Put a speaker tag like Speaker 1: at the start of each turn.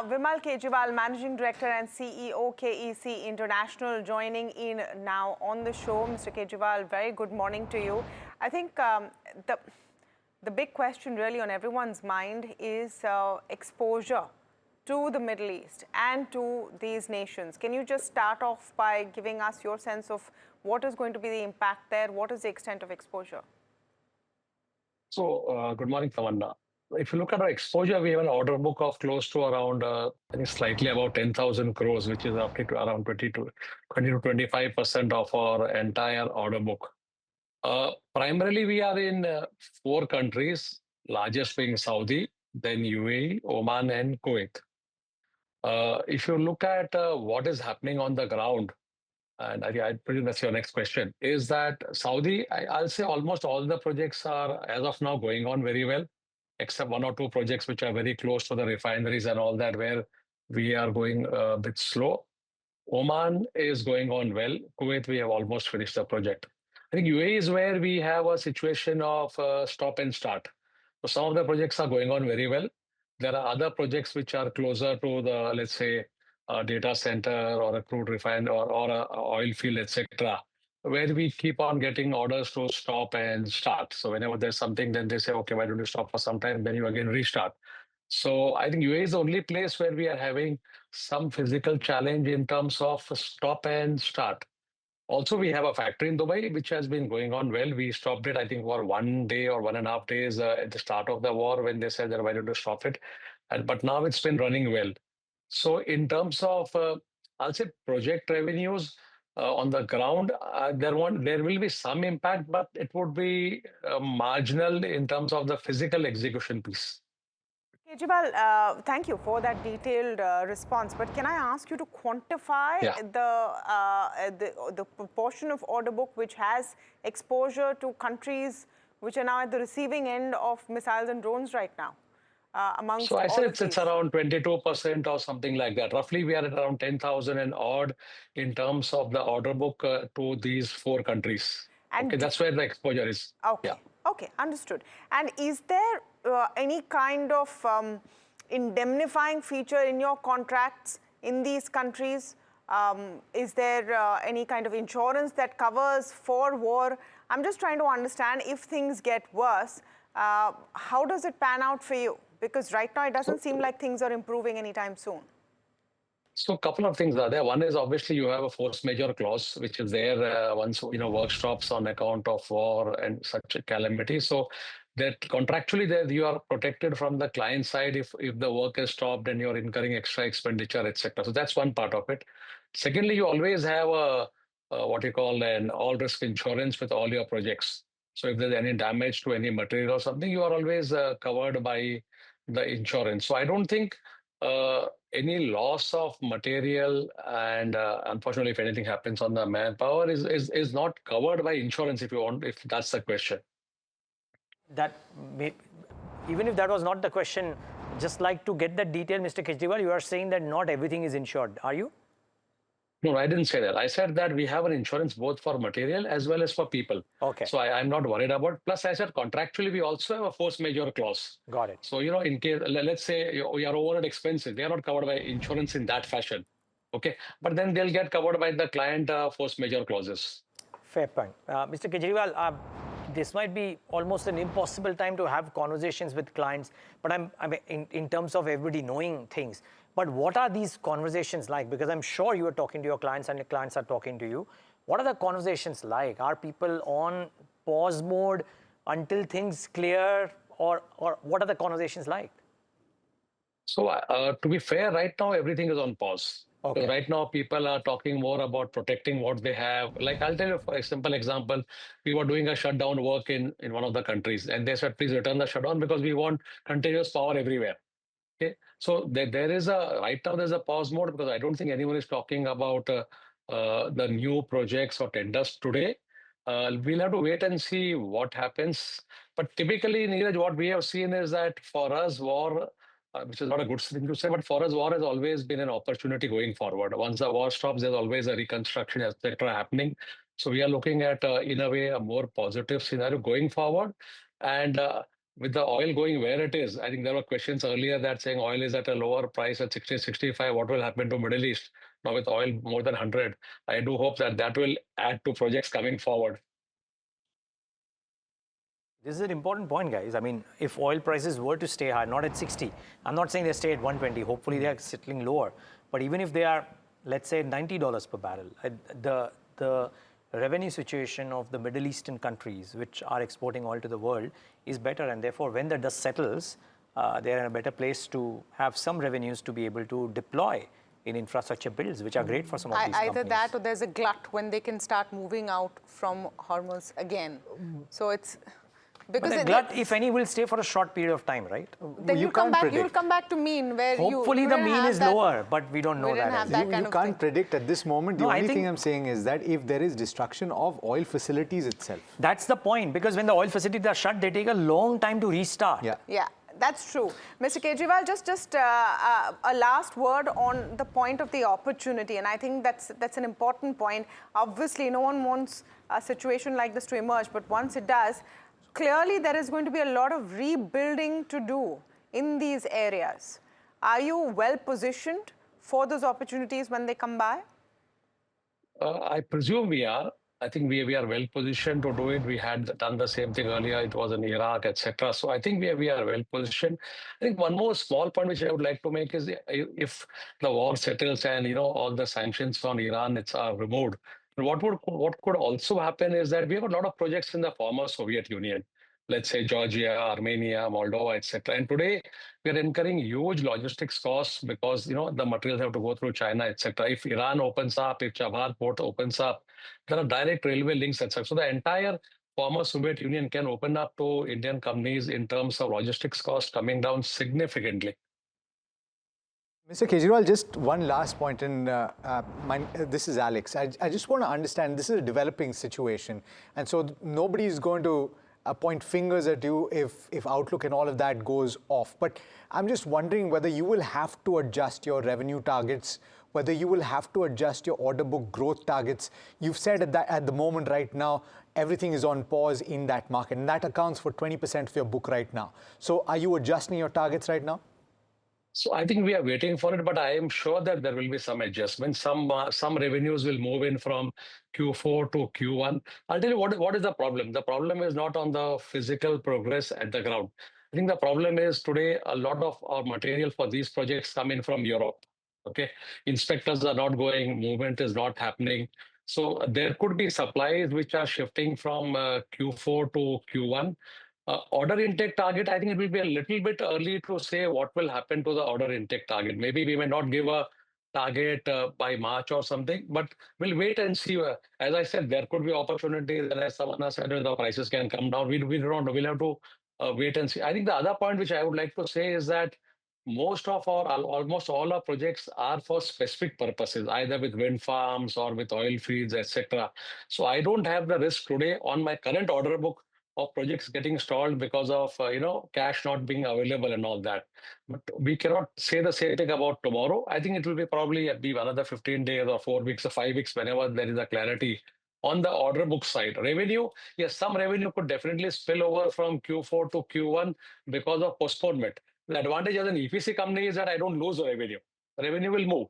Speaker 1: Vimal Kejriwal, Managing Director and CEO, KEC International, joining in now on the show. Mr. Kejriwal, very good morning to you. I think the big question really on everyone's mind is exposure to the Middle East and to these nations. Can you just start off by giving us your sense of what is going to be the impact there? What is the extent of exposure?
Speaker 2: So, good morning, Tamanna. If you look at our exposure, we have an order book of close to around, I think slightly about 10,000 crores, which is roughly to around 20 to 25% of our entire order book. Primarily, we are in four countries, largest being Saudi, then UAE, Oman, and Kuwait. If you look at what is happening on the ground, and I presume that's your next question, is that Saudi, I'll say almost all the projects are, as of now, going on very well, except one or two projects which are very close to the refineries and all that, where we are going a bit slow. Oman is going on well. Kuwait, we have almost finished the project. I think UAE is where we have a situation of stop and start. So some of the projects are going on very well. There are other projects which are closer to the, let's say, a data center or a crude refine or a oil field, etc., where we keep on getting orders to stop and start. So whenever there's something, then they say, okay, why don't you stop for some time? Then you again restart. So I think UAE is the only place where we are having some physical challenge in terms of stop and start. Also, we have a factory in Dubai, which has been going on well. We stopped it, I think, for 1 day or 1.5 days at the start of the war when they said that why don't you stop it? But now it's been running well. So in terms of, I'll say project revenues on the ground, there will be some impact, but it would be marginal in terms of the physical execution piece.
Speaker 1: Kejriwal, thank you for that detailed response. But can I ask you to quantify the proportion of order book which has exposure to countries which are now at the receiving end of missiles and drones right now?
Speaker 2: So I said it's around 22% or something like that. Roughly, we are at around 10,000 and odd in terms of the order book to these four countries. And okay, that's where the exposure is.
Speaker 1: Okay, okay, understood. And is there any kind of indemnifying feature in your contracts in these countries? Is there any kind of insurance that covers for war? I'm just trying to understand if things get worse, how does it pan out for you? Because right now it doesn't seem like things are improving anytime soon.
Speaker 2: So a couple of things are there. One is obviously you have a force majeure clause, which is there once work stops on account of war and such a calamity. So that contractually there you are protected from the client side if the work is stopped and you're incurring extra expenditure, etc. So that's one part of it. Secondly, you always have a what you call an all risk insurance with all your projects. So if there's any damage to any material or something, you are always covered by the insurance. So I don't think any loss of material and unfortunately, if anything happens on the manpower is not covered by insurance. If that's the question.
Speaker 3: Even if that was not the question, just like to get that detail, Mr. Kejriwal, you are saying that not everything is insured. Are you?
Speaker 2: No, I didn't say that. I said that we have an insurance both for material as well as for people.
Speaker 3: Okay.
Speaker 2: So I'm not worried about. Plus, I said contractually, we also have a force majeure clause.
Speaker 3: Got it.
Speaker 2: So, in case, let's say your overhead expenses, they are not covered by insurance in that fashion. Okay. But then they'll get covered by the client force majeure clauses.
Speaker 3: Fair point. Mr. Kejriwal, this might be almost an impossible time to have conversations with clients, but I mean, in terms of everybody knowing things. But what are these conversations like? Because I'm sure you are talking to your clients and your clients are talking to you. What are the conversations like? Are people on pause mode until things clear, or what are the conversations like?
Speaker 2: So to be fair, right now, everything is on pause.
Speaker 3: Okay.
Speaker 2: Right now, people are talking more about protecting what they have. Like I'll tell you a simple example. We were doing a shutdown work in one of the countries, and they said, please return the shutdown because we want continuous power everywhere. Okay, so right now there's a pause mode because I don't think anyone is talking about the new projects or tenders today. We'll have to wait and see what happens. But typically, Neeraj, what we have seen is that for us, war, which is not a good thing to say, but for us, war has always been an opportunity going forward. Once the war stops, there's always a reconstruction, etc., happening. So we are looking at, in a way, a more positive scenario going forward. And with the oil going where it is, I think there were questions earlier that saying oil is at a lower price at 60, 65. What will happen to Middle East? Now with oil more than 100, I do hope that that will add to projects coming forward.
Speaker 3: This is an important point, guys. I mean, if oil prices were to stay high, not at 60, I'm not saying they stay at 120. Hopefully, they are settling lower. But even if they are, let's say, $90 per barrel, the revenue situation of the Middle Eastern countries, which are exporting oil to the world, is better. And therefore, when the dust settles, they're in a better place to have some revenues to be able to deploy in infrastructure builds, which are great for some of these companies.
Speaker 1: Either that or there's a glut when they can start moving out from Hormuz again. So it's...
Speaker 3: Because but the glut, if any, will stay for a short period of time, right?
Speaker 1: Then you'll come back to mean where
Speaker 3: hopefully the mean is lower, but we don't know that.
Speaker 4: You can't predict at this moment. The only thing I'm saying is that if there is destruction of oil facilities itself.
Speaker 3: That's the point, because when the oil facilities are shut, they take a long time to restart.
Speaker 1: Yeah. That's true. Mr. Kejriwal, just a last word on the point of the opportunity, and I think that's an important point. Obviously, no one wants a situation like this to emerge, but once it does, clearly there is going to be a lot of rebuilding to do in these areas. Are you well positioned for those opportunities when they come by?
Speaker 2: I presume we are. I think we are well positioned to do it. We had done the same thing earlier. It was in Iraq, etc. So I think we are well positioned. I think one more small point which I would like to make is if the war settles and all the sanctions on Iran are removed, what could also happen is that we have a lot of projects in the former Soviet Union. Let's say Georgia, Armenia, Moldova, etc. And today we are incurring huge logistics costs because the materials have to go through China, etc. If Iran opens up, if Chabahar port opens up, there are direct railway links, etc. So the entire former Soviet Union can open up to Indian companies in terms of logistics costs coming down significantly.
Speaker 4: Mr. Kejriwal, just one last point, and this is Alex. I just want to understand, this is a developing situation, and so nobody is going to point fingers at you if outlook and all of that goes off. But I'm just wondering whether you will have to adjust your revenue targets, whether you will have to adjust your order book growth targets. You've said at the moment right now, everything is on pause in that market, and that accounts for 20% of your book right now. So are you adjusting your targets right now?
Speaker 2: So I think we are waiting for it, but I am sure that there will be some adjustments. Some revenues will move in from Q4 to Q1. I'll tell you what is the problem. The problem is not on the physical progress at the ground. I think the problem is today a lot of our material for these projects come in from Europe. Okay, inspectors are not going, movement is not happening. So there could be supplies which are shifting from Q4 to Q1. Order intake target, I think it will be a little bit early to say what will happen to the order intake target. Maybe we may not give a target by March or something, but we'll wait and see. As I said, there could be opportunities, and as someone said, the prices can come down. We don't know. We'll have to wait and see. I think the other point which I would like to say is that almost all our projects are for specific purposes, either with wind farms or with oil fields, etc. So I don't have the risk today on my current order book of projects getting stalled because of cash not being available and all that. But we cannot say the same thing about tomorrow. I think it will be probably another 15 days or 4 weeks or 5 weeks whenever there is a clarity on the order book side. Revenue, yes, some revenue could definitely spill over from Q4 to Q1 because of postponement. The advantage as an EPC company is that I don't lose the revenue. The revenue will move.